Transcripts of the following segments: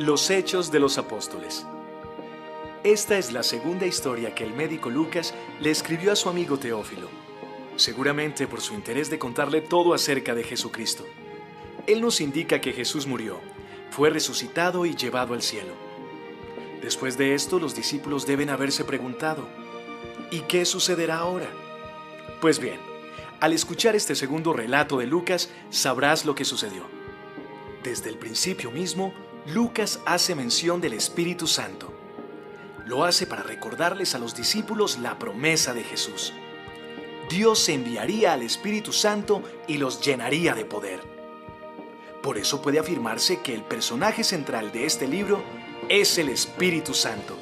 Los Hechos de los Apóstoles. Esta es la segunda historia que el médico Lucas le escribió a su amigo Teófilo, seguramente por su interés de contarle todo acerca de Jesucristo. Él nos indica que Jesús murió, fue resucitado y llevado al cielo. Después de esto, los discípulos deben haberse preguntado, ¿y qué sucederá ahora? Pues bien, al escuchar este segundo relato de Lucas, sabrás lo que sucedió. Desde el principio mismo, Lucas hace mención del Espíritu Santo. Lo hace para recordarles a los discípulos la promesa de Jesús. Dios enviaría al Espíritu Santo y los llenaría de poder. Por eso puede afirmarse que el personaje central de este libro es el Espíritu Santo.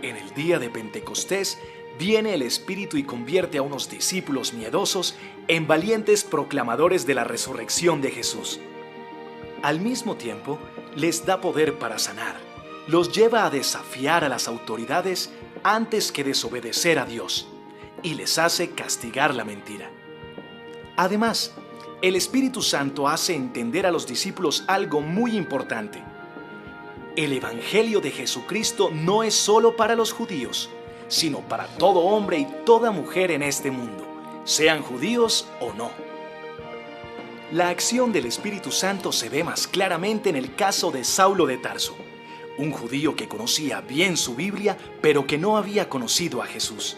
En el día de Pentecostés, viene el Espíritu y convierte a unos discípulos miedosos en valientes proclamadores de la resurrección de Jesús. Al mismo tiempo, les da poder para sanar. Los lleva a desafiar a las autoridades antes que desobedecer a Dios y les hace castigar la mentira. Además, el Espíritu Santo hace entender a los discípulos algo muy importante. El Evangelio de Jesucristo no es solo para los judíos, sino para todo hombre y toda mujer en este mundo, sean judíos o no. La acción del Espíritu Santo se ve más claramente en el caso de Saulo de Tarso, un judío que conocía bien su Biblia, pero que no había conocido a Jesús.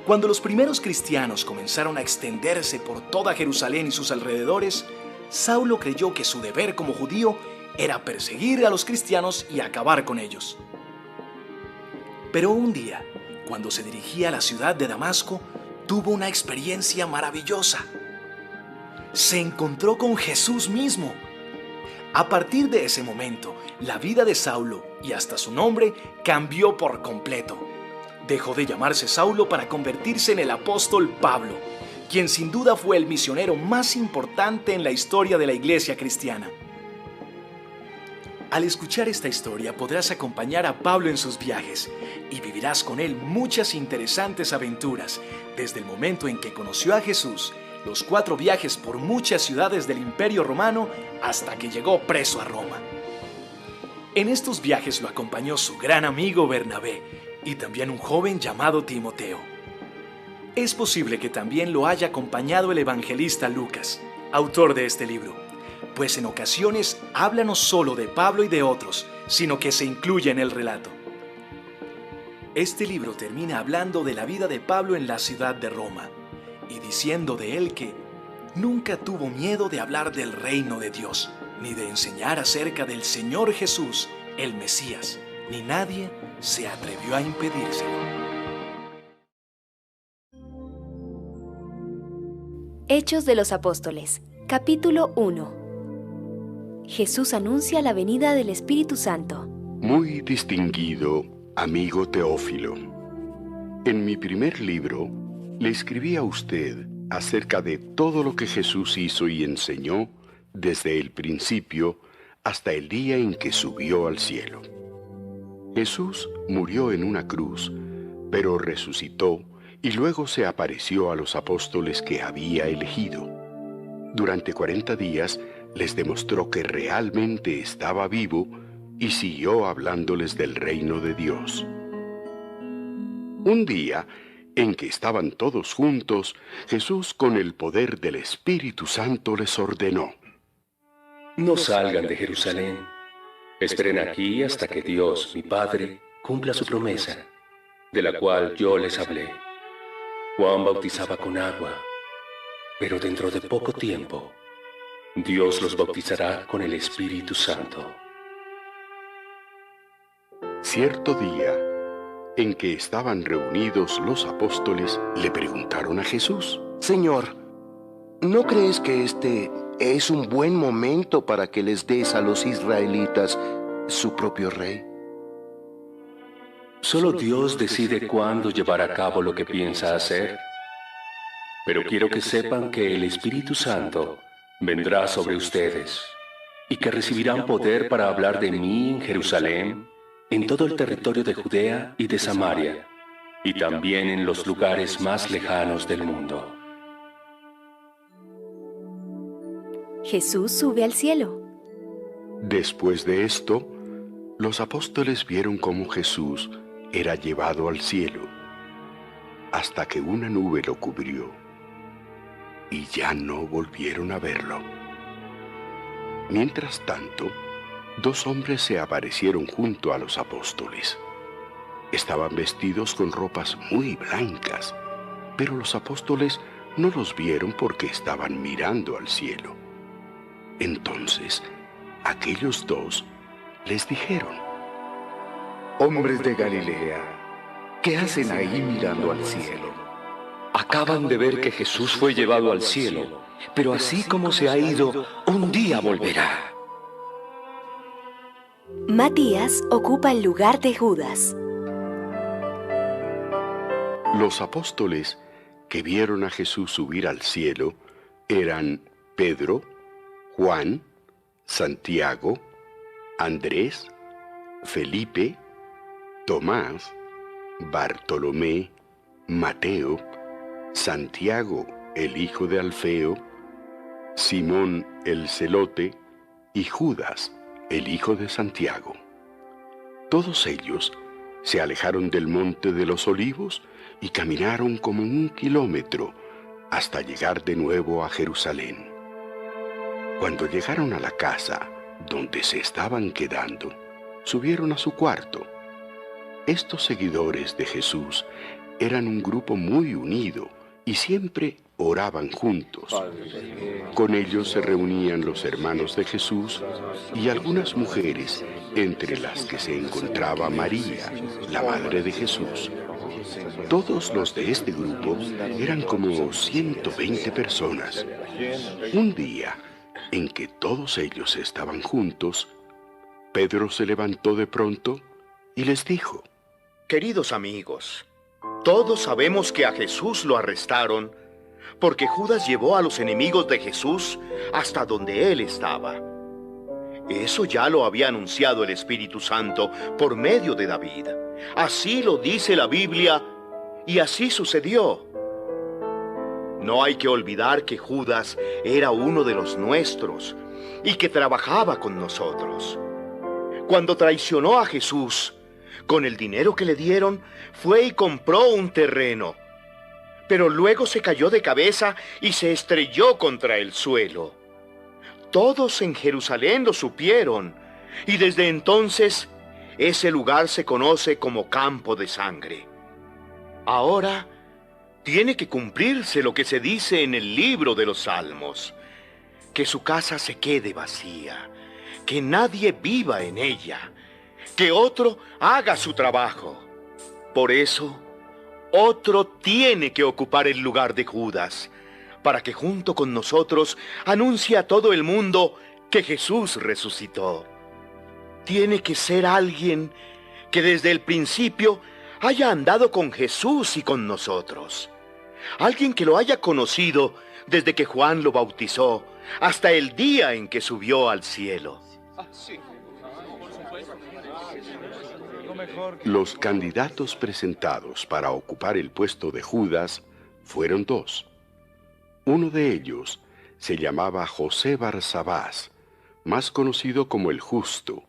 Cuando los primeros cristianos comenzaron a extenderse por toda Jerusalén y sus alrededores, Saulo creyó que su deber como judío era perseguir a los cristianos y acabar con ellos. Pero un día, cuando se dirigía a la ciudad de Damasco, tuvo una experiencia maravillosa. Se encontró con Jesús mismo. A partir de ese momento, la vida de Saulo y hasta su nombre cambió por completo. Dejó de llamarse Saulo para convertirse en el apóstol Pablo, quien sin duda fue el misionero más importante en la historia de la iglesia cristiana. Al escuchar esta historia podrás acompañar a Pablo en sus viajes y vivirás con él muchas interesantes aventuras, desde el momento en que conoció a Jesús, los 4 viajes por muchas ciudades del Imperio Romano hasta que llegó preso a Roma. En estos viajes lo acompañó su gran amigo Bernabé y también un joven llamado Timoteo. Es posible que también lo haya acompañado el evangelista Lucas, autor de este libro, pues en ocasiones habla no solo de Pablo y de otros, sino que se incluye en el relato. Este libro termina hablando de la vida de Pablo en la ciudad de Roma y diciendo de él que nunca tuvo miedo de hablar del reino de Dios, ni de enseñar acerca del Señor Jesús, el Mesías, ni nadie se atrevió a impedírselo. Hechos de los Apóstoles, capítulo 1. Jesús anuncia la venida del Espíritu Santo. Muy distinguido amigo Teófilo, en mi primer libro le escribí a usted acerca de todo lo que Jesús hizo y enseñó desde el principio hasta el día en que subió al cielo. Jesús murió en una cruz, pero resucitó y luego se apareció a los apóstoles que había elegido. Durante 40 días les demostró que realmente estaba vivo y siguió hablándoles del reino de Dios. Un día, en que estaban todos juntos, Jesús, con el poder del Espíritu Santo, les ordenó: No salgan de Jerusalén. Esperen aquí hasta que Dios, mi Padre, cumpla su promesa, de la cual yo les hablé. Juan bautizaba con agua, pero dentro de poco tiempo, Dios los bautizará con el Espíritu Santo. Cierto día, en que estaban reunidos los apóstoles, le preguntaron a Jesús: Señor, ¿no crees que este es un buen momento para que les des a los israelitas su propio rey? Solo Dios decide cuándo llevar a cabo lo que piensa hacer. Pero quiero que sepan que el Espíritu Santo vendrá sobre ustedes y que recibirán poder para hablar de mí en Jerusalén, en todo el territorio de Judea y de Samaria, y también en los lugares más lejanos del mundo. Jesús sube al cielo. Después de esto, los apóstoles vieron cómo Jesús era llevado al cielo, hasta que una nube lo cubrió, y ya no volvieron a verlo. Mientras tanto, dos hombres se aparecieron junto a los apóstoles. Estaban vestidos con ropas muy blancas, pero los apóstoles no los vieron porque estaban mirando al cielo. Entonces, aquellos dos les dijeron: Hombres de Galilea, ¿qué hacen ahí mirando al cielo? Acaban de ver que Jesús fue llevado al cielo, pero así como se ha ido, un día volverá. Matías ocupa el lugar de Judas. Los apóstoles que vieron a Jesús subir al cielo eran Pedro, Juan, Santiago, Andrés, Felipe, Tomás, Bartolomé, Mateo, Santiago, el hijo de Alfeo, Simón el celote y Judas, el hijo de Santiago. Todos ellos se alejaron del monte de los Olivos y caminaron como 1 kilómetro hasta llegar de nuevo a Jerusalén. Cuando llegaron a la casa donde se estaban quedando, subieron a su cuarto. Estos seguidores de Jesús eran un grupo muy unido y siempre oraban juntos. Con ellos se reunían los hermanos de Jesús y algunas mujeres, entre las que se encontraba María, la madre de Jesús. Todos los de este grupo eran como 120 personas. Un día, en que todos ellos estaban juntos, Pedro se levantó de pronto y les dijo: Queridos amigos, todos sabemos que a Jesús lo arrestaron porque Judas llevó a los enemigos de Jesús hasta donde él estaba. Eso ya lo había anunciado el Espíritu Santo por medio de David. Así lo dice la Biblia y así sucedió. No hay que olvidar que Judas era uno de los nuestros y que trabajaba con nosotros. Cuando traicionó a Jesús, con el dinero que le dieron, fue y compró un terreno. Pero luego se cayó de cabeza y se estrelló contra el suelo. Todos en Jerusalén lo supieron, y desde entonces ese lugar se conoce como Campo de Sangre. Ahora tiene que cumplirse lo que se dice en el libro de los Salmos: que su casa se quede vacía, que nadie viva en ella, que otro haga su trabajo. Por eso, otro tiene que ocupar el lugar de Judas, para que junto con nosotros anuncie a todo el mundo que Jesús resucitó. Tiene que ser alguien que desde el principio haya andado con Jesús y con nosotros. Alguien que lo haya conocido desde que Juan lo bautizó hasta el día en que subió al cielo. Los candidatos presentados para ocupar el puesto de Judas fueron dos. Uno de ellos se llamaba José Barsabás, más conocido como el Justo,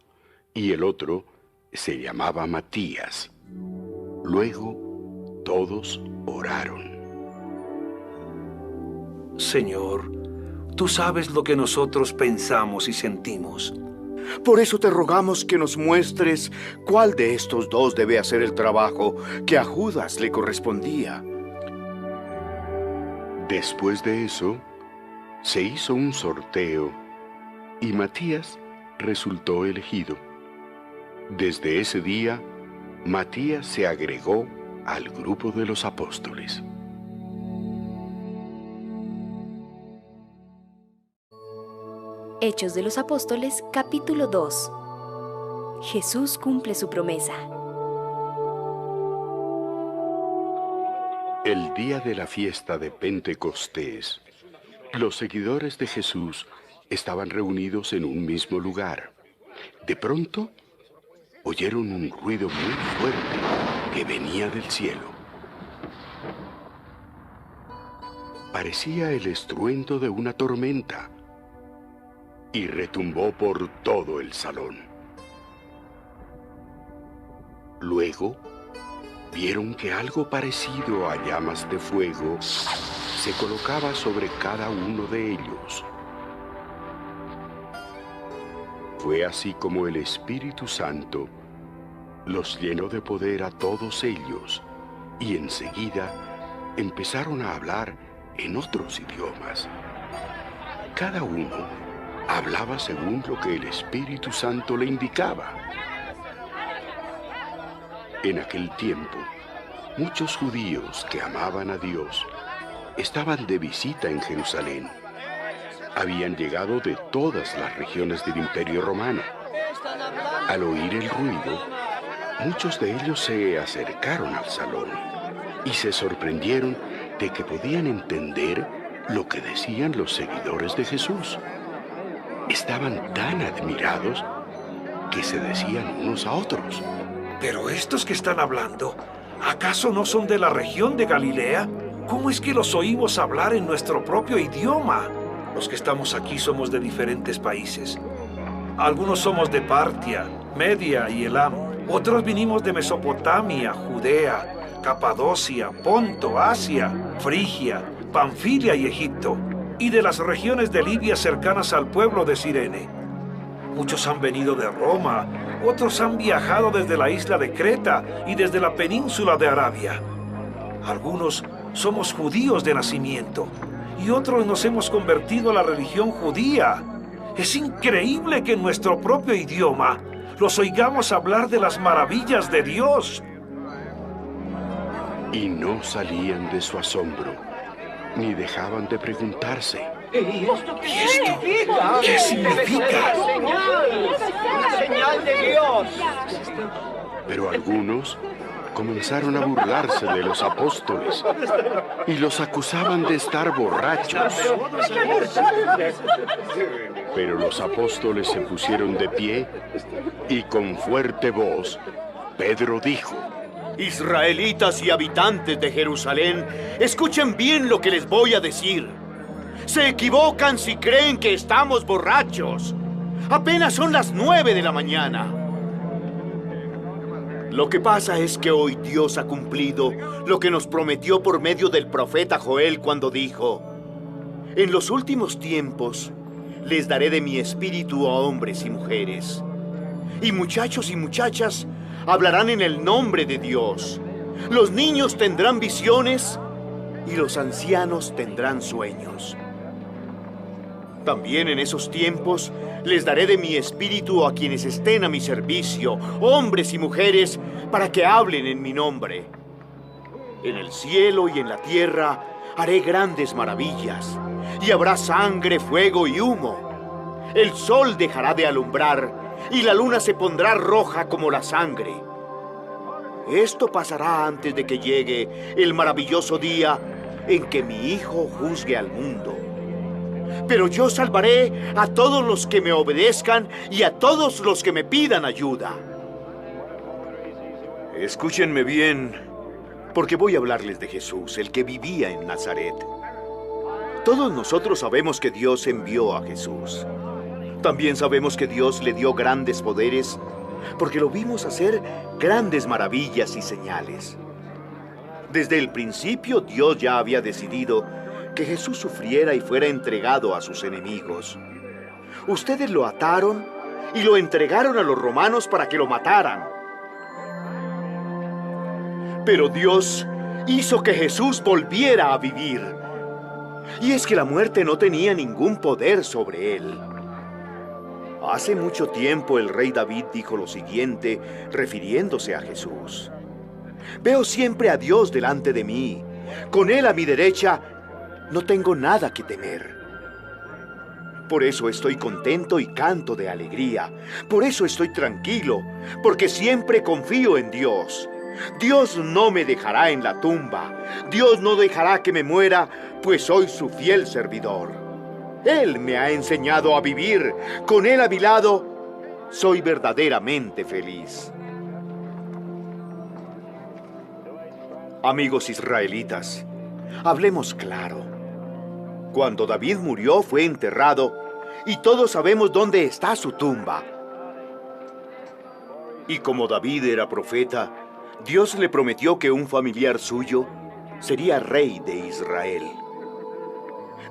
y el otro se llamaba Matías. Luego, todos oraron. Señor, tú sabes lo que nosotros pensamos y sentimos. Por eso te rogamos que nos muestres cuál de estos dos debe hacer el trabajo que a Judas le correspondía. Después de eso, se hizo un sorteo y Matías resultó elegido. Desde ese día, Matías se agregó al grupo de los apóstoles. Hechos de los Apóstoles, capítulo 2. Jesús cumple su promesa. El día de la fiesta de Pentecostés, los seguidores de Jesús estaban reunidos en un mismo lugar. De pronto, oyeron un ruido muy fuerte que venía del cielo. Parecía el estruendo de una tormenta. y retumbó por todo el salón. Luego, vieron que algo parecido a llamas de fuego se colocaba sobre cada uno de ellos. Fue así como el Espíritu Santo los llenó de poder a todos ellos, y enseguida empezaron a hablar en otros idiomas. Cada uno hablaba según lo que el Espíritu Santo le indicaba. En aquel tiempo, muchos judíos que amaban a Dios estaban de visita en Jerusalén. Habían llegado de todas las regiones del Imperio Romano. Al oír el ruido, muchos de ellos se acercaron al salón y se sorprendieron de que podían entender lo que decían los seguidores de Jesús. Estaban tan admirados que se decían unos a otros: Pero estos que están hablando, ¿acaso no son de la región de Galilea? ¿Cómo es que los oímos hablar en nuestro propio idioma? Los que estamos aquí somos de diferentes países. Algunos somos de Partia, Media y Elam. Otros vinimos de Mesopotamia, Judea, Capadocia, Ponto, Asia, Frigia, Panfilia y Egipto, y de las regiones de Libia cercanas al pueblo de Cirene. Muchos han venido de Roma, otros han viajado desde la isla de Creta y desde la península de Arabia. Algunos somos judíos de nacimiento y otros nos hemos convertido a la religión judía. Es increíble que en nuestro propio idioma los oigamos hablar de las maravillas de Dios. Y no salían de su asombro, ni dejaban de preguntarse: ¿Y esto qué significa? ¡Una señal de Dios! Pero algunos comenzaron a burlarse de los apóstoles y los acusaban de estar borrachos. Pero los apóstoles se pusieron de pie y con fuerte voz Pedro dijo: Israelitas y habitantes de Jerusalén, escuchen bien lo que les voy a decir. Se equivocan si creen que estamos borrachos. Apenas son las 9 de la mañana. Lo que pasa es que hoy Dios ha cumplido lo que nos prometió por medio del profeta Joel cuando dijo: en los últimos tiempos les daré de mi espíritu a hombres y mujeres. Y muchachos y muchachas hablarán en el nombre de Dios. Los niños tendrán visiones y los ancianos tendrán sueños. También en esos tiempos les daré de mi espíritu a quienes estén a mi servicio, hombres y mujeres, para que hablen en mi nombre. En el cielo y en la tierra haré grandes maravillas, y habrá sangre, fuego y humo. El sol dejará de alumbrar, y la luna se pondrá roja como la sangre. Esto pasará antes de que llegue el maravilloso día en que mi Hijo juzgue al mundo. Pero yo salvaré a todos los que me obedezcan y a todos los que me pidan ayuda. Escúchenme bien, porque voy a hablarles de Jesús, el que vivía en Nazaret. Todos nosotros sabemos que Dios envió a Jesús. También sabemos que Dios le dio grandes poderes, porque lo vimos hacer grandes maravillas y señales. Desde el principio, Dios ya había decidido que Jesús sufriera y fuera entregado a sus enemigos. Ustedes lo ataron y lo entregaron a los romanos para que lo mataran. Pero Dios hizo que Jesús volviera a vivir. Y es que la muerte no tenía ningún poder sobre él. Hace mucho tiempo el rey David dijo lo siguiente, refiriéndose a Jesús: veo siempre a Dios delante de mí. Con él a mi derecha, no tengo nada que temer. Por eso estoy contento y canto de alegría. Por eso estoy tranquilo, porque siempre confío en Dios. Dios no me dejará en la tumba. Dios no dejará que me muera, pues soy su fiel servidor. Él me ha enseñado a vivir. Con Él a mi lado, soy verdaderamente feliz. Amigos israelitas, hablemos claro. Cuando David murió, fue enterrado, y todos sabemos dónde está su tumba. Y como David era profeta, Dios le prometió que un familiar suyo sería rey de Israel.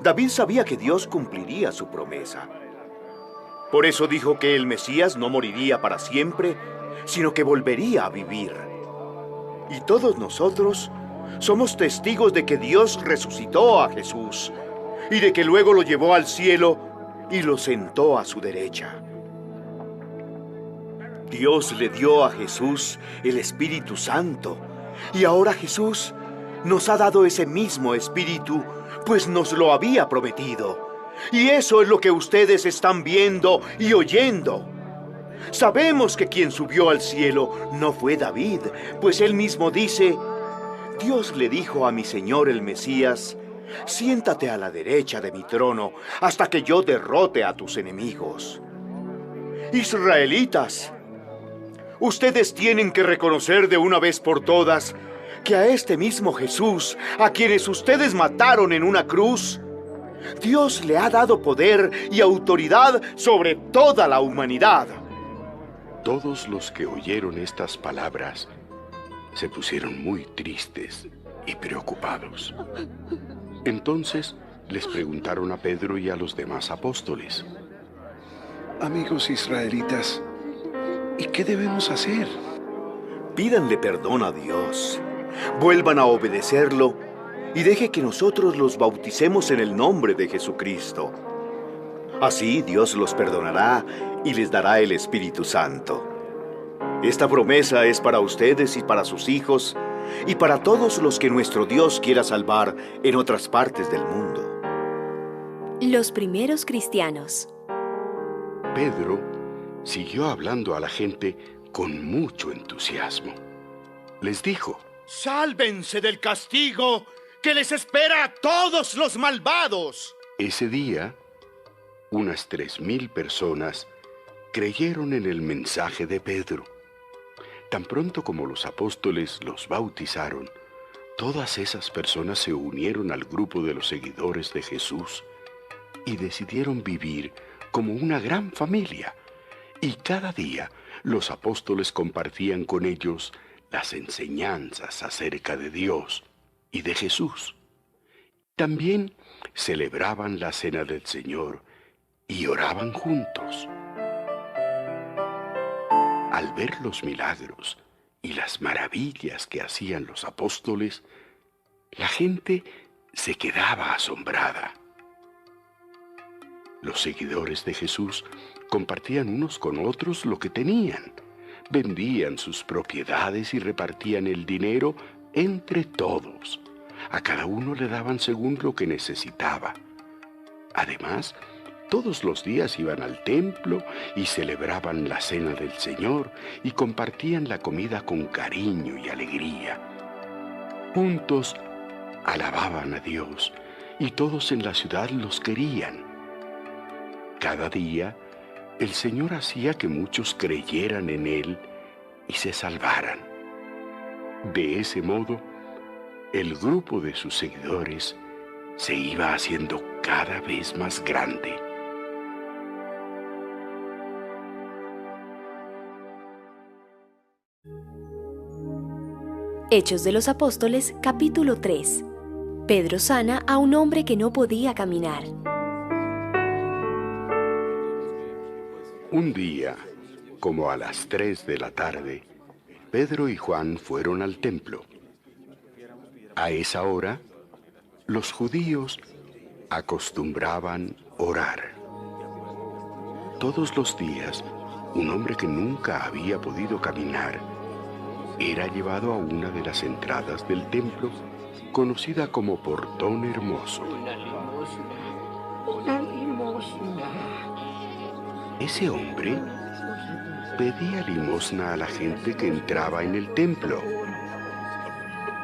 David sabía que Dios cumpliría su promesa. Por eso dijo que el Mesías no moriría para siempre, sino que volvería a vivir. Y todos nosotros somos testigos de que Dios resucitó a Jesús y de que luego lo llevó al cielo y lo sentó a su derecha. Dios le dio a Jesús el Espíritu Santo, y ahora Jesús nos ha dado ese mismo Espíritu, pues nos lo había prometido. Y eso es lo que ustedes están viendo y oyendo. Sabemos que quien subió al cielo no fue David, pues él mismo dice: Dios le dijo a mi Señor el Mesías: siéntate a la derecha de mi trono hasta que yo derrote a tus enemigos. Israelitas, ustedes tienen que reconocer de una vez por todas que a este mismo Jesús, a quienes ustedes mataron en una cruz, Dios le ha dado poder y autoridad sobre toda la humanidad. Todos los que oyeron estas palabras se pusieron muy tristes y preocupados. Entonces les preguntaron a Pedro y a los demás apóstoles: Amigos israelitas, ¿y qué debemos hacer? Pídanle perdón a Dios, vuelvan a obedecerlo y deje que nosotros los bauticemos en el nombre de Jesucristo. Así Dios los perdonará y les dará el Espíritu Santo. Esta promesa es para ustedes y para sus hijos y para todos los que nuestro Dios quiera salvar en otras partes del mundo. Los primeros cristianos. Pedro siguió hablando a la gente con mucho entusiasmo. Les dijo: ¡sálvense del castigo que les espera a todos los malvados! Ese día, unas 3,000 personas creyeron en el mensaje de Pedro. Tan pronto como los apóstoles los bautizaron, todas esas personas se unieron al grupo de los seguidores de Jesús y decidieron vivir como una gran familia. Y cada día los apóstoles compartían con ellos las enseñanzas acerca de Dios y de Jesús. También celebraban la cena del Señor y oraban juntos. Al ver los milagros y las maravillas que hacían los apóstoles, la gente se quedaba asombrada. Los seguidores de Jesús compartían unos con otros lo que tenían, vendían sus propiedades y repartían el dinero entre todos. A cada uno le daban según lo que necesitaba. Además, todos los días iban al templo y celebraban la cena del Señor y compartían la comida con cariño y alegría. Juntos alababan a Dios y todos en la ciudad los querían. Cada día, el Señor hacía que muchos creyeran en Él y se salvaran. De ese modo, el grupo de sus seguidores se iba haciendo cada vez más grande. Hechos de los Apóstoles, capítulo 3. Pedro sana a un hombre que no podía caminar. Un día, como a las 3 de la tarde, Pedro y Juan fueron al templo. A esa hora, los judíos acostumbraban orar. Todos los días, un hombre que nunca había podido caminar era llevado a una de las entradas del templo, conocida como Portón Hermoso. Una limosna. Ese hombre pedía limosna a la gente que entraba en el templo.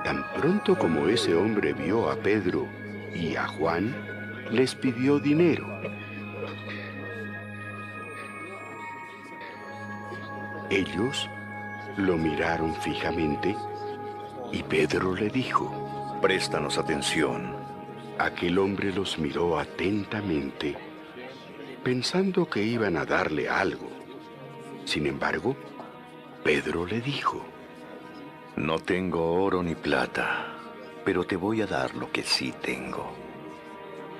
Tan pronto como ese hombre vio a Pedro y a Juan, les pidió dinero. Ellos lo miraron fijamente y Pedro le dijo: préstanos atención. Aquel hombre los miró atentamente, pensando que iban a darle algo. Sin embargo, Pedro le dijo: No tengo oro ni plata, pero te voy a dar lo que sí tengo.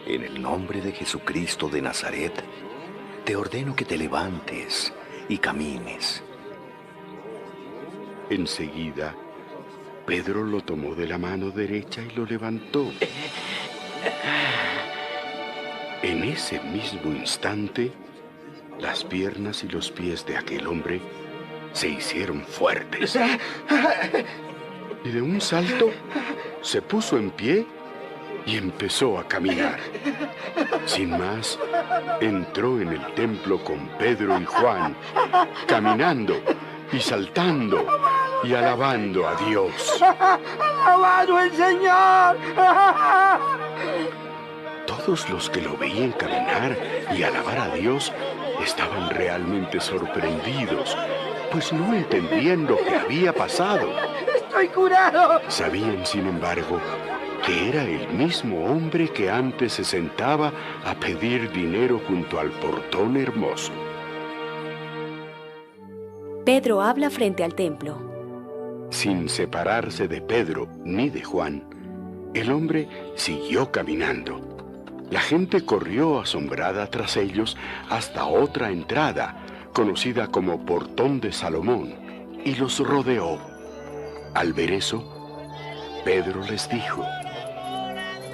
En el nombre de Jesucristo de Nazaret, te ordeno que te levantes y camines. Enseguida, Pedro lo tomó de la mano derecha y lo levantó. En ese mismo instante, las piernas y los pies de aquel hombre se hicieron fuertes. Y de un salto, se puso en pie y empezó a caminar. Sin más, entró en el templo con Pedro y Juan, caminando y saltando y alabando a Dios. ¡Alabado el Señor! Todos los que lo veían caminar y alabar a Dios estaban realmente sorprendidos, pues no entendían lo que había pasado. ¡Estoy curado! Sabían, sin embargo, que era el mismo hombre que antes se sentaba a pedir dinero junto al portón hermoso. Pedro habla frente al templo. Sin separarse de Pedro ni de Juan, el hombre siguió caminando. La gente corrió asombrada tras ellos hasta otra entrada, conocida como Portón de Salomón, y los rodeó. Al ver eso, Pedro les dijo: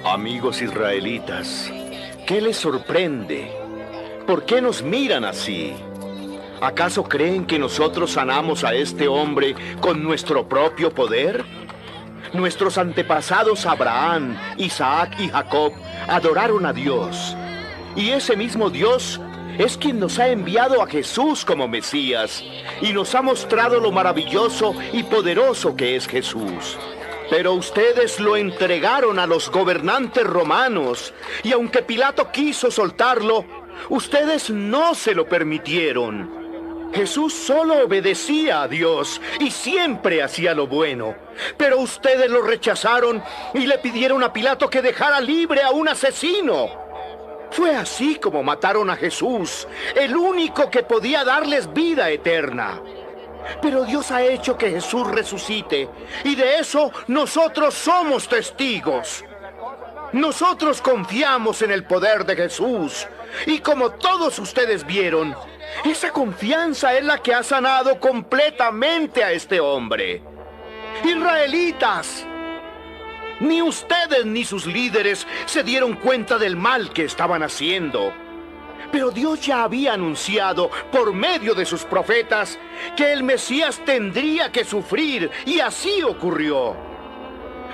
Amigos israelitas, ¿qué les sorprende? ¿Por qué nos miran así? ¿Acaso creen que nosotros sanamos a este hombre con nuestro propio poder? Nuestros antepasados Abraham, Isaac y Jacob adoraron a Dios. Y ese mismo Dios es quien nos ha enviado a Jesús como Mesías y nos ha mostrado lo maravilloso y poderoso que es Jesús. Pero ustedes lo entregaron a los gobernantes romanos y aunque Pilato quiso soltarlo, ustedes no se lo permitieron. Jesús solo obedecía a Dios y siempre hacía lo bueno. Pero ustedes lo rechazaron y le pidieron a Pilato que dejara libre a un asesino. Fue así como mataron a Jesús, el único que podía darles vida eterna. Pero Dios ha hecho que Jesús resucite y de eso nosotros somos testigos. Nosotros confiamos en el poder de Jesús y como todos ustedes vieron, esa confianza es la que ha sanado completamente a este hombre. Israelitas, ni ustedes ni sus líderes se dieron cuenta del mal que estaban haciendo. Pero Dios ya había anunciado por medio de sus profetas que el Mesías tendría que sufrir y así ocurrió.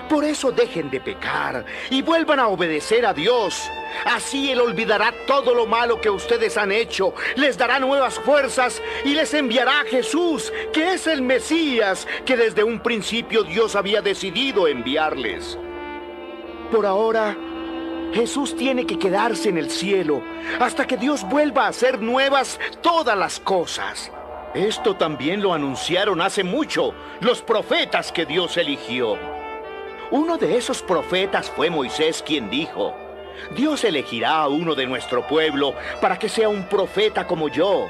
Por eso dejen de pecar y vuelvan a obedecer a Dios. Así Él olvidará todo lo malo que ustedes han hecho, les dará nuevas fuerzas y les enviará a Jesús, que es el Mesías que desde un principio Dios había decidido enviarles. Por ahora, Jesús tiene que quedarse en el cielo hasta que Dios vuelva a hacer nuevas todas las cosas. Esto también lo anunciaron hace mucho los profetas que Dios eligió. Uno de esos profetas fue Moisés, quien dijo: Dios elegirá a uno de nuestro pueblo para que sea un profeta como yo.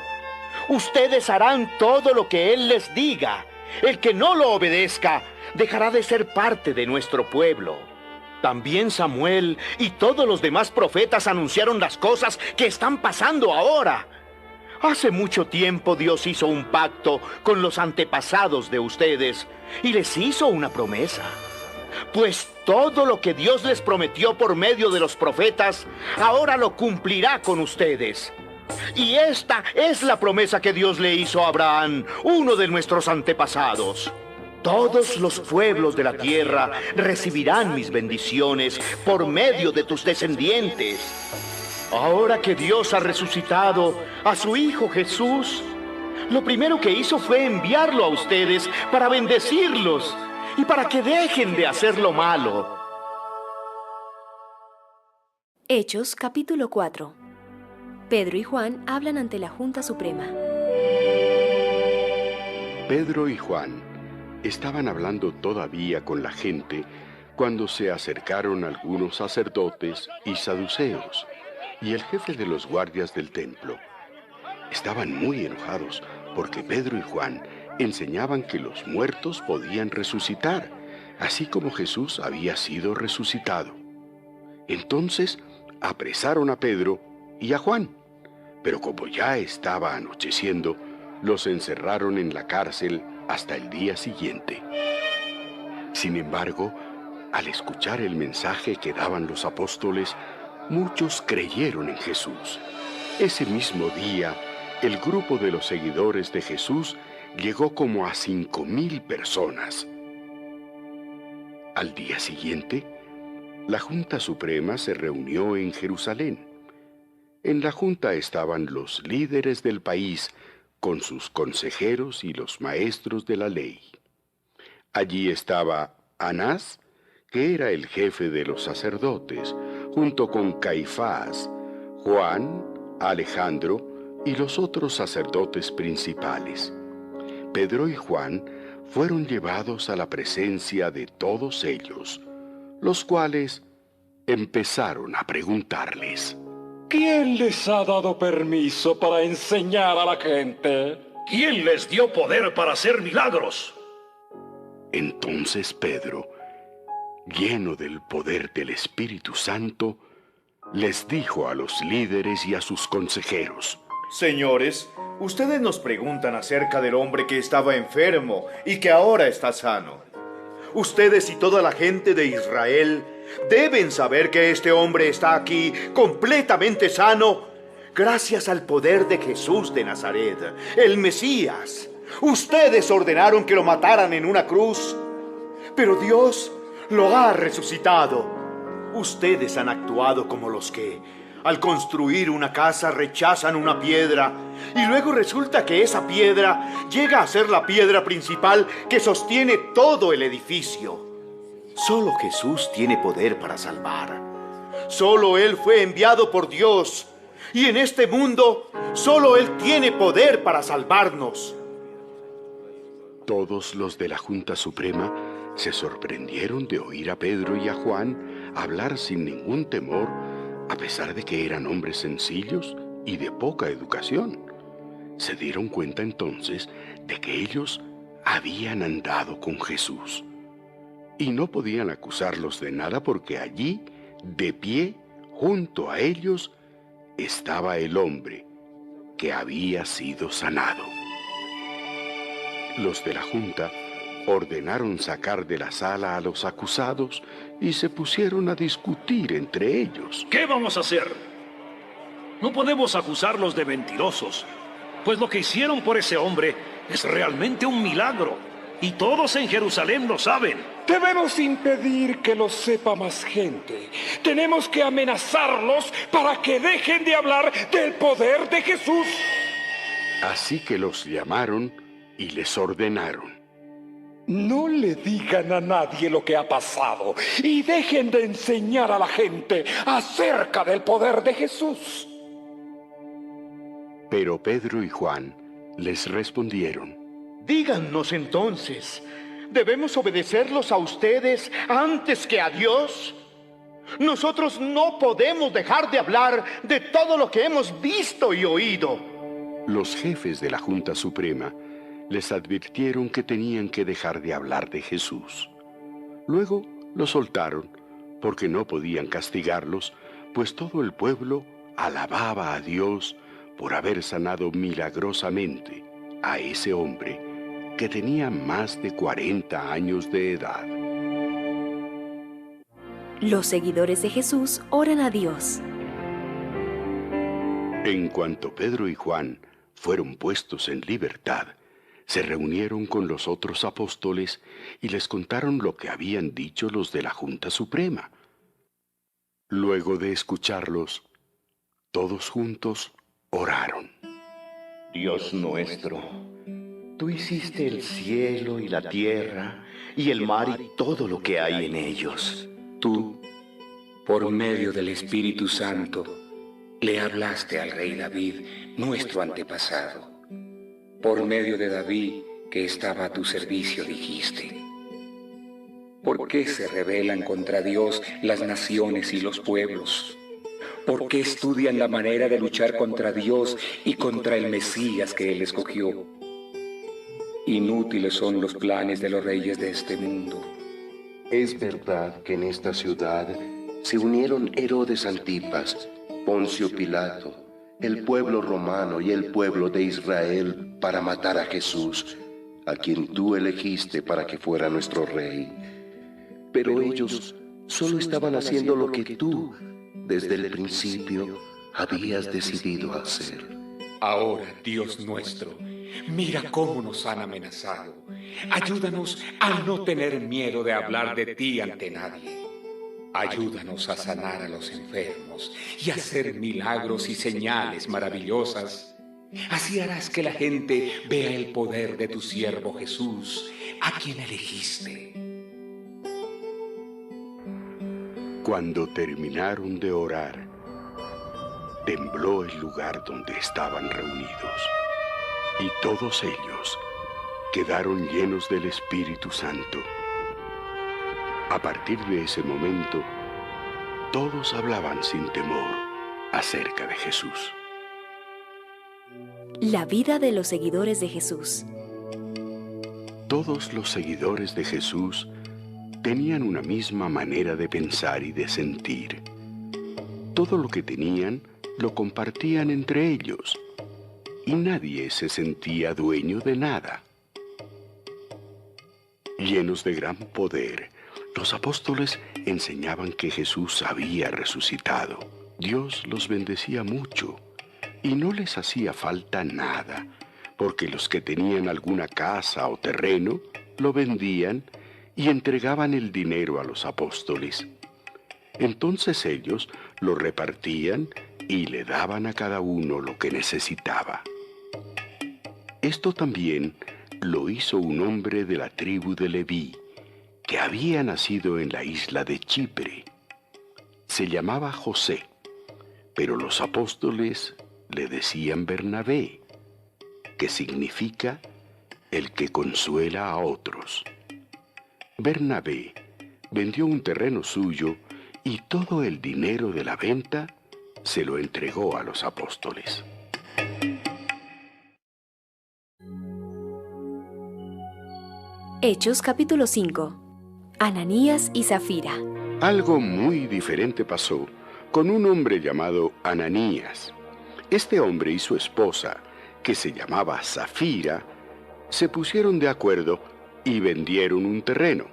Ustedes harán todo lo que Él les diga. El que no lo obedezca dejará de ser parte de nuestro pueblo. También Samuel y todos los demás profetas anunciaron las cosas que están pasando ahora. Hace mucho tiempo Dios hizo un pacto con los antepasados de ustedes y les hizo una promesa. Pues todo lo que Dios les prometió por medio de los profetas, ahora lo cumplirá con ustedes. Y esta es la promesa que Dios le hizo a Abraham, uno de nuestros antepasados. Todos los pueblos de la tierra recibirán mis bendiciones por medio de tus descendientes. Ahora que Dios ha resucitado a su Hijo Jesús, lo primero que hizo fue enviarlo a ustedes para bendecirlos y para que dejen de hacer lo malo. Hechos capítulo 4. Pedro y Juan hablan ante la Junta Suprema. Pedro y Juan estaban hablando todavía con la gente cuando se acercaron algunos sacerdotes y saduceos, y el jefe de los guardias del templo. Estaban muy enojados porque Pedro y Juan enseñaban que los muertos podían resucitar, así como Jesús había sido resucitado. Entonces apresaron a Pedro y a Juan, pero como ya estaba anocheciendo, los encerraron en la cárcel hasta el día siguiente. Sin embargo, al escuchar el mensaje que daban los apóstoles, muchos creyeron en Jesús. Ese mismo día, el grupo de los seguidores de Jesús llegó como a 5,000 personas. Al día siguiente, la Junta Suprema se reunió en Jerusalén. En la junta estaban los líderes del país con sus consejeros y los maestros de la ley. Allí estaba Anás, que era el jefe de los sacerdotes, junto con Caifás, Juan, Alejandro y los otros sacerdotes principales. Pedro y Juan fueron llevados a la presencia de todos ellos, los cuales empezaron a preguntarles: ¿quién les ha dado permiso para enseñar a la gente? ¿Quién les dio poder para hacer milagros? Entonces Pedro, lleno del poder del Espíritu Santo, les dijo a los líderes y a sus consejeros: Señores, ustedes nos preguntan acerca del hombre que estaba enfermo y que ahora está sano. Ustedes y toda la gente de Israel deben saber que este hombre está aquí completamente sano gracias al poder de Jesús de Nazaret, el Mesías. Ustedes ordenaron que lo mataran en una cruz, pero Dios lo ha resucitado. Ustedes han actuado como los que, al construir una casa, rechazan una piedra y luego resulta que esa piedra llega a ser la piedra principal que sostiene todo el edificio. Solo Jesús tiene poder para salvar. Solo Él fue enviado por Dios. Y en este mundo, solo Él tiene poder para salvarnos. Todos los de la Junta Suprema se sorprendieron de oír a Pedro y a Juan hablar sin ningún temor, a pesar de que eran hombres sencillos y de poca educación. Se dieron cuenta entonces de que ellos habían andado con Jesús. Y no podían acusarlos de nada porque allí, de pie, junto a ellos, estaba el hombre que había sido sanado. Los de la Junta ordenaron sacar de la sala a los acusados y se pusieron a discutir entre ellos. ¿Qué vamos a hacer? No podemos acusarlos de mentirosos, pues lo que hicieron por ese hombre es realmente un milagro, y todos en Jerusalén lo saben. Debemos impedir que lo sepa más gente. Tenemos que amenazarlos para que dejen de hablar del poder de Jesús. Así que los llamaron y les ordenaron: no le digan a nadie lo que ha pasado y dejen de enseñar a la gente acerca del poder de Jesús. Pero Pedro y Juan les respondieron: díganos entonces, ¿debemos obedecerlos a ustedes antes que a Dios? Nosotros no podemos dejar de hablar de todo lo que hemos visto y oído. Los jefes de la Junta Suprema les advirtieron que tenían que dejar de hablar de Jesús. Luego los soltaron porque no podían castigarlos, pues todo el pueblo alababa a Dios por haber sanado milagrosamente a ese hombre que tenía más de 40 años de edad. Los seguidores de Jesús oran a Dios. En cuanto Pedro y Juan fueron puestos en libertad, se reunieron con los otros apóstoles y les contaron lo que habían dicho los de la Junta Suprema. Luego de escucharlos, todos juntos oraron. Dios nuestro, tú hiciste el cielo y la tierra y el mar y todo lo que hay en ellos. Tú, por medio del Espíritu Santo, le hablaste al rey David, nuestro antepasado. Por medio de David, que estaba a tu servicio, dijiste: ¿por qué se rebelan contra Dios las naciones y los pueblos? ¿Por qué estudian la manera de luchar contra Dios y contra el Mesías que Él escogió? Inútiles son los planes de los reyes de este mundo. Es verdad que en esta ciudad se unieron Herodes Antipas, Poncio Pilato, el pueblo romano y el pueblo de Israel para matar a Jesús, a quien tú elegiste para que fuera nuestro rey. Pero ellos solo estaban haciendo lo que tú, desde el principio, habías decidido hacer. Ahora, Dios nuestro, mira cómo nos han amenazado. Ayúdanos a no tener miedo de hablar de ti ante nadie. Ayúdanos a sanar a los enfermos y a hacer milagros y señales maravillosas. Así harás que la gente vea el poder de tu siervo Jesús, a quien elegiste. Cuando terminaron de orar, tembló el lugar donde estaban reunidos, y todos ellos quedaron llenos del Espíritu Santo. A partir de ese momento, todos hablaban sin temor acerca de Jesús. La vida de los seguidores de Jesús. Todos los seguidores de Jesús tenían una misma manera de pensar y de sentir. Todo lo que tenían lo compartían entre ellos, y nadie se sentía dueño de nada. Llenos de gran poder, los apóstoles enseñaban que Jesús había resucitado. Dios los bendecía mucho y no les hacía falta nada, porque los que tenían alguna casa o terreno lo vendían y entregaban el dinero a los apóstoles. Entonces ellos lo repartían y le daban a cada uno lo que necesitaba. Esto también lo hizo un hombre de la tribu de Leví, que había nacido en la isla de Chipre. Se llamaba José, pero los apóstoles le decían Bernabé, que significa el que consuela a otros. Bernabé vendió un terreno suyo y todo el dinero de la venta se lo entregó a los apóstoles. Hechos capítulo 5. Ananías y Zafira. Algo muy diferente pasó con un hombre llamado Ananías. Este hombre y su esposa, que se llamaba Zafira, se pusieron de acuerdo y vendieron un terreno,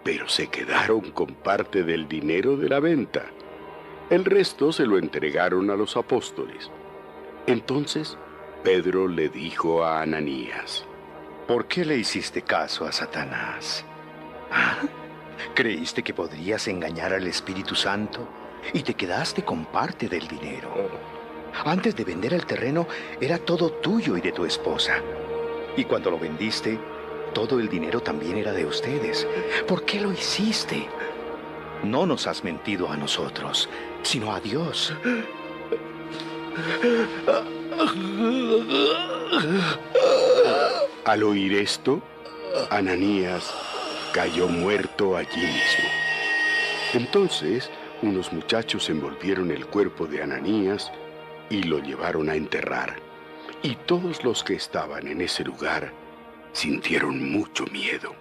pero se quedaron con parte del dinero de la venta. El resto se lo entregaron a los apóstoles. Entonces Pedro le dijo a Ananías: ¿por qué le hiciste caso a Satanás? ¿Ah? ¿Creíste que podrías engañar al Espíritu Santo y te quedaste con parte del dinero? Antes de vender el terreno, era todo tuyo y de tu esposa. Y cuando lo vendiste, todo el dinero también era de ustedes. ¿Por qué lo hiciste? No nos has mentido a nosotros, sino a Dios. Al oír esto, Ananías cayó muerto allí mismo. Entonces, unos muchachos envolvieron el cuerpo de Ananías y lo llevaron a enterrar. Y todos los que estaban en ese lugar sintieron mucho miedo.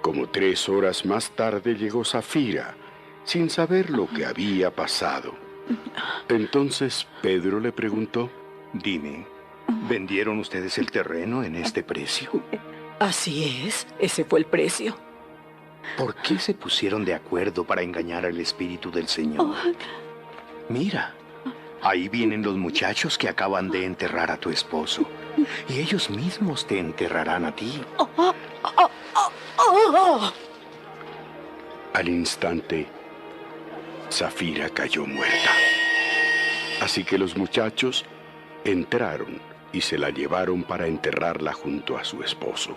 Como 3 horas más tarde llegó Zafira, sin saber lo que había pasado. Entonces Pedro le preguntó: dime, ¿vendieron ustedes el terreno en este precio? Así es, ese fue el precio. ¿Por qué se pusieron de acuerdo para engañar al Espíritu del Señor? Mira, ahí vienen los muchachos que acaban de enterrar a tu esposo, y ellos mismos te enterrarán a ti. Al instante, Zafira cayó muerta. Así que los muchachos entraron y se la llevaron para enterrarla junto a su esposo.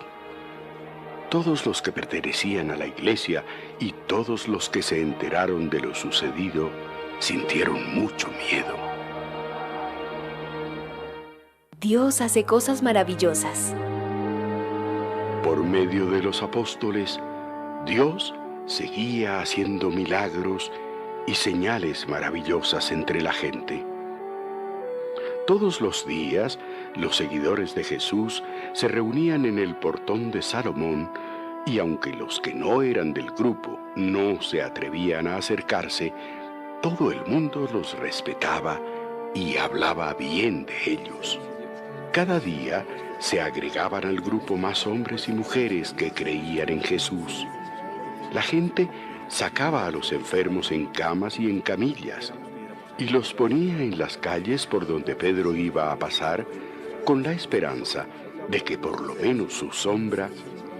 Todos los que pertenecían a la iglesia y todos los que se enteraron de lo sucedido sintieron mucho miedo. Dios hace cosas maravillosas. Por medio de los apóstoles, Dios seguía haciendo milagros y señales maravillosas entre la gente. Todos los días, los seguidores de Jesús se reunían en el portón de Salomón, y aunque los que no eran del grupo no se atrevían a acercarse, todo el mundo los respetaba y hablaba bien de ellos. Cada día se agregaban al grupo más hombres y mujeres que creían en Jesús. La gente sacaba a los enfermos en camas y en camillas, y los ponía en las calles por donde Pedro iba a pasar, con la esperanza de que por lo menos su sombra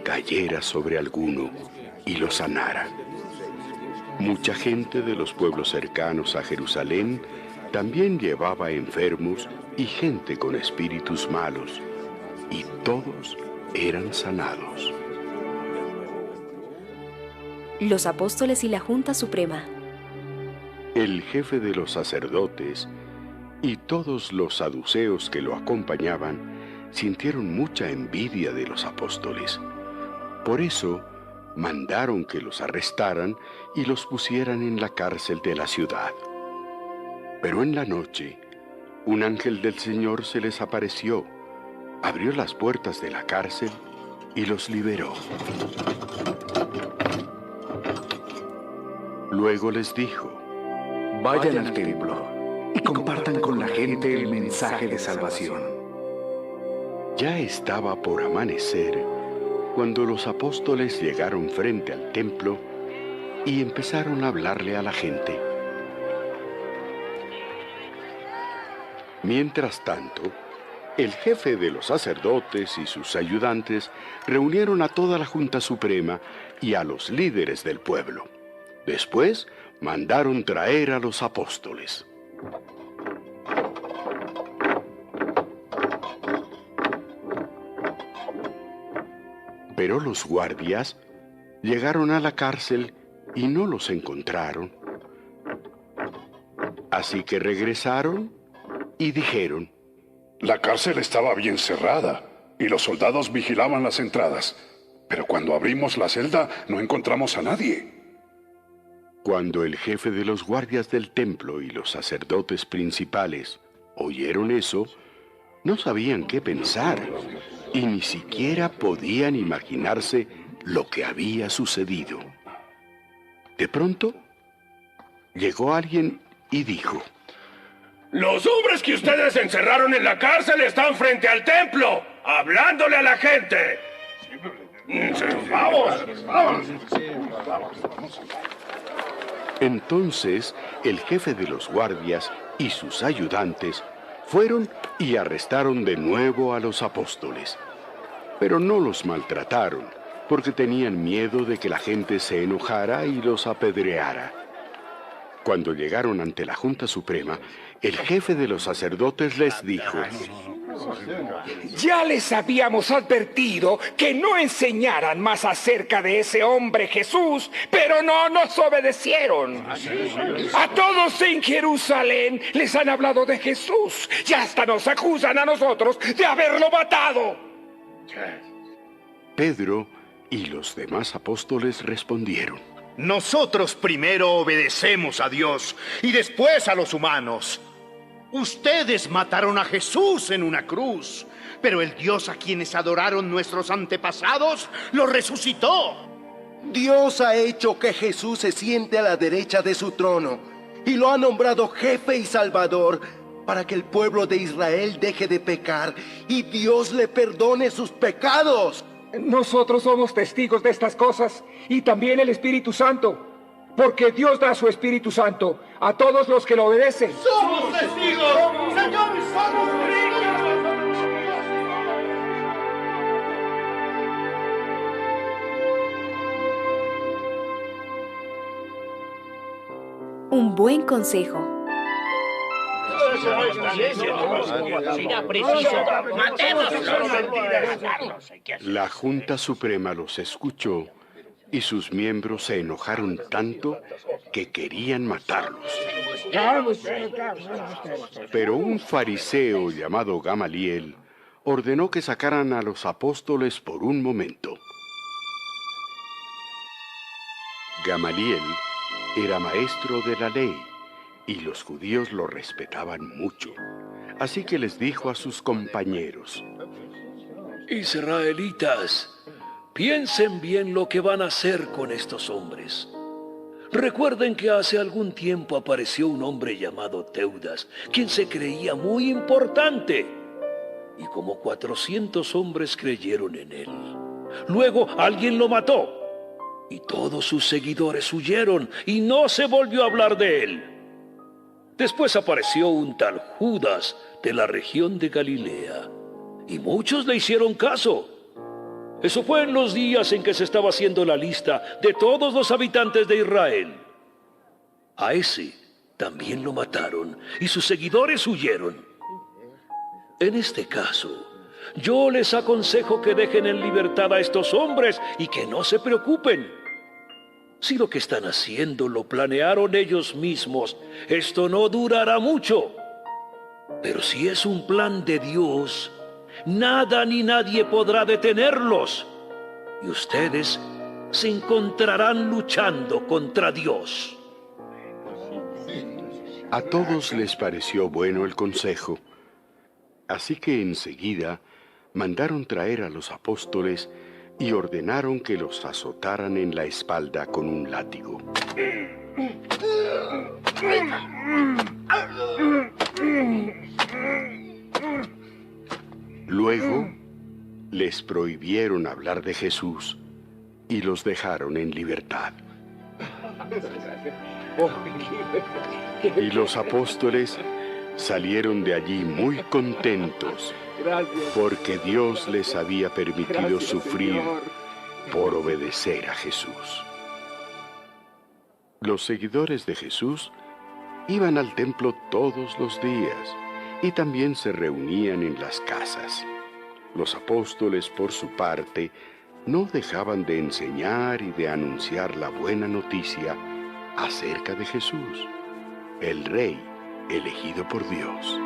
cayera sobre alguno y lo sanara. Mucha gente de los pueblos cercanos a Jerusalén también llevaba enfermos y gente con espíritus malos, y todos eran sanados. Los apóstoles y la Junta Suprema. El jefe de los sacerdotes y todos los saduceos que lo acompañaban sintieron mucha envidia de los apóstoles. Por eso mandaron que los arrestaran y los pusieran en la cárcel de la ciudad. Pero en la noche, un ángel del Señor se les apareció, abrió las puertas de la cárcel y los liberó. Luego les dijo: vayan al templo y compartan con la gente el mensaje de salvación. Ya estaba por amanecer cuando los apóstoles llegaron frente al templo y empezaron a hablarle a la gente. Mientras tanto, el jefe de los sacerdotes y sus ayudantes reunieron a toda la Junta Suprema y a los líderes del pueblo. Después mandaron traer a los apóstoles. Pero los guardias llegaron a la cárcel y no los encontraron. Así que regresaron y dijeron: la cárcel estaba bien cerrada y los soldados vigilaban las entradas, pero cuando abrimos la celda no encontramos a nadie. Cuando el jefe de los guardias del templo y los sacerdotes principales oyeron eso, no sabían qué pensar y ni siquiera podían imaginarse lo que había sucedido. De pronto, llegó alguien y dijo: los hombres que ustedes encerraron en la cárcel están frente al templo, hablándole a la gente. ¡Vamos! Entonces, el jefe de los guardias y sus ayudantes fueron y arrestaron de nuevo a los apóstoles. Pero no los maltrataron, porque tenían miedo de que la gente se enojara y los apedreara. Cuando llegaron ante la Junta Suprema, el jefe de los sacerdotes les dijo: ya les habíamos advertido que no enseñaran más acerca de ese hombre Jesús, pero no nos obedecieron. A todos en Jerusalén les han hablado de Jesús y hasta nos acusan a nosotros de haberlo matado. Pedro y los demás apóstoles respondieron: nosotros primero obedecemos a Dios y después a los humanos. Ustedes mataron a Jesús en una cruz, pero el Dios a quienes adoraron nuestros antepasados lo resucitó. Dios ha hecho que Jesús se siente a la derecha de su trono y lo ha nombrado jefe y salvador para que el pueblo de Israel deje de pecar y Dios le perdone sus pecados. Nosotros somos testigos de estas cosas y también el Espíritu Santo, porque Dios da su Espíritu Santo a todos los que lo obedecen. ¡Somos testigos! ¡Señor, somos Un buen consejo. La Junta Suprema los escuchó y sus miembros se enojaron tanto que querían matarlos. Pero un fariseo llamado Gamaliel ordenó que sacaran a los apóstoles por un momento. Gamaliel era maestro de la ley, y los judíos lo respetaban mucho. Así que les dijo a sus compañeros: Israelitas, piensen bien lo que van a hacer con estos hombres. Recuerden que hace algún tiempo apareció un hombre llamado Teudas, quien se creía muy importante. Y como 400 hombres creyeron en él. Luego alguien lo mató. Y todos sus seguidores huyeron y no se volvió a hablar de él. Después apareció un tal Judas de la región de Galilea. Y muchos le hicieron caso. Eso fue en los días en que se estaba haciendo la lista de todos los habitantes de Israel. A ese también lo mataron y sus seguidores huyeron. En este caso, yo les aconsejo que dejen en libertad a estos hombres y que no se preocupen. Si lo que están haciendo lo planearon ellos mismos, esto no durará mucho. Pero si es un plan de Dios, nada ni nadie podrá detenerlos. Y ustedes se encontrarán luchando contra Dios. A todos les pareció bueno el consejo. Así que enseguida mandaron traer a los apóstoles y ordenaron que los azotaran en la espalda con un látigo. Luego les prohibieron hablar de Jesús y los dejaron en libertad. Y los apóstoles salieron de allí muy contentos porque Dios les había permitido sufrir por obedecer a Jesús. Los seguidores de Jesús iban al templo todos los días y también se reunían en las casas. Los apóstoles, por su parte, no dejaban de enseñar y de anunciar la buena noticia acerca de Jesús, el Rey elegido por Dios.